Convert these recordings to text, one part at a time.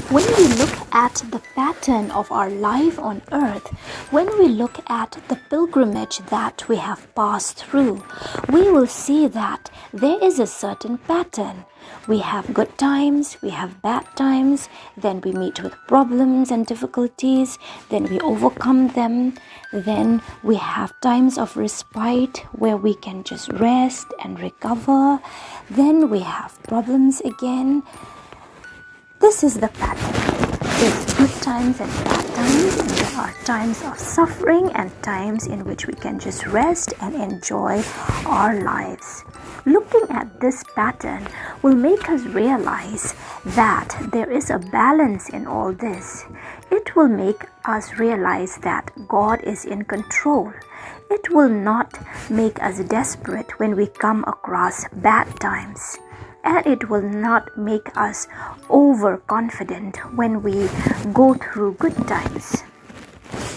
When we look at the pattern of our life on earth, when we look at the pilgrimage that we have passed through, we will see that there is a certain pattern. We have good times, we have bad times, then we meet with problems and difficulties, then we overcome them, then we have times of respite where we can just rest and recover, then we have problems again. This is the pattern. There's good times and bad times, and there are times of suffering and times in which we can just rest and enjoy our lives. Looking at this pattern will make us realize that there is a balance in all this. It will make us realize that God is in control. It will not make us desperate when we come across bad times. And it will not make us overconfident when we go through good times.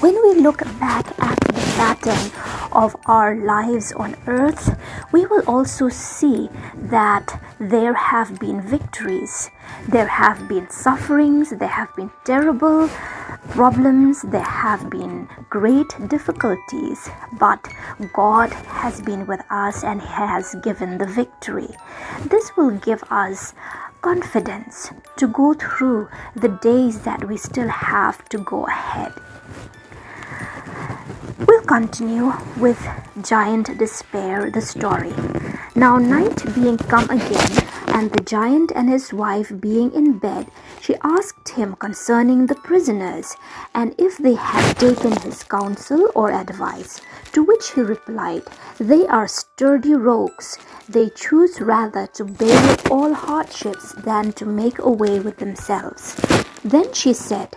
When we look back at the pattern of our lives on earth, we will also see that there have been victories, there have been sufferings, there have been terrible problems, there have been great difficulties, but God has been with us and has given the victory. This will give us confidence to go through the days that we still have to go ahead. We'll continue with Giant Despair, the story. Now night being come again, and the giant and his wife being in bed, she asked him concerning the prisoners, and if they had taken his counsel or advice. To which he replied, They are sturdy rogues. They choose rather to bear with all hardships than to make away with themselves. Then she said,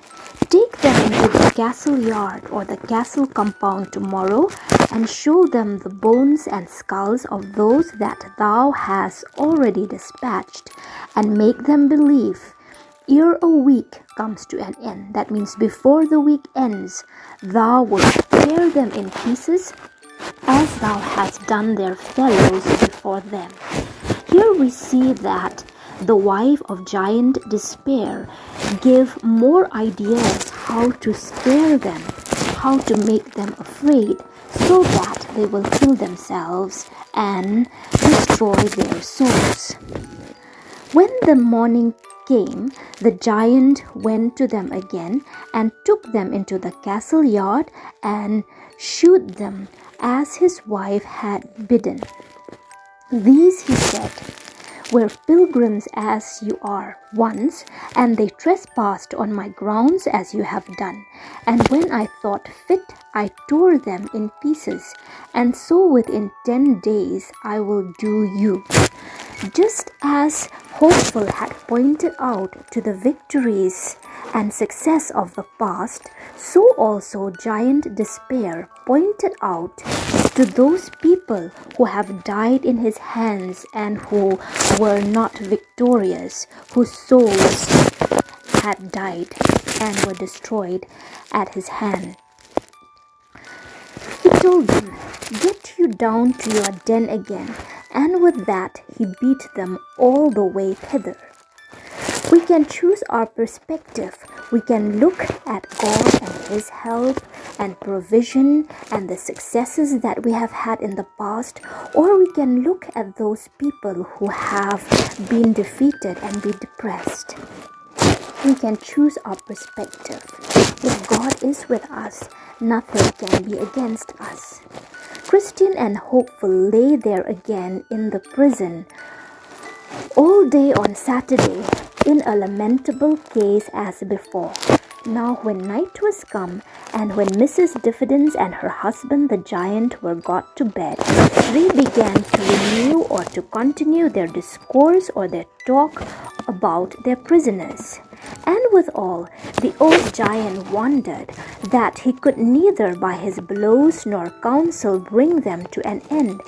Take them into the castle yard or the castle compound tomorrow, and show them the bones and skulls of those that thou hast already dispatched, and make them believe, ere a week comes to an end. That means before the week ends, thou wilt tear them in pieces, as thou hast done their fellows before them. Here we see that the wife of Giant Despair gave more ideas how to scare them, how to make them afraid, so that they will kill themselves and destroy their souls. When the morning came, the giant went to them again and took them into the castle yard and shewed them as his wife had bidden. These, he said, were pilgrims as you are once, and they trespassed on my grounds as you have done. And when I thought fit, I tore them in pieces, and so within 10 days I will do you. Just as Hopeful had pointed out to the victories and success of the past, so also Giant Despair pointed out to those people who have died in his hands and who were not victorious, whose souls had died and were destroyed at his hand. He told them, Get you down to your den again, and with that he beat them all the way thither. We can choose our perspective. We can look at God and His help and provision and the successes that we have had in the past, or we can look at those people who have been defeated and be depressed. We can choose our perspective. If God is with us, nothing can be against us. Christian and Hopeful lay there again in the prison all day on Saturday, in a lamentable case as before. Now when night was come, and when Mrs. Diffidence and her husband the giant were got to bed, they began to renew or to continue their discourse or their talk about their prisoners. And withal, the old giant wondered that he could neither by his blows nor counsel bring them to an end,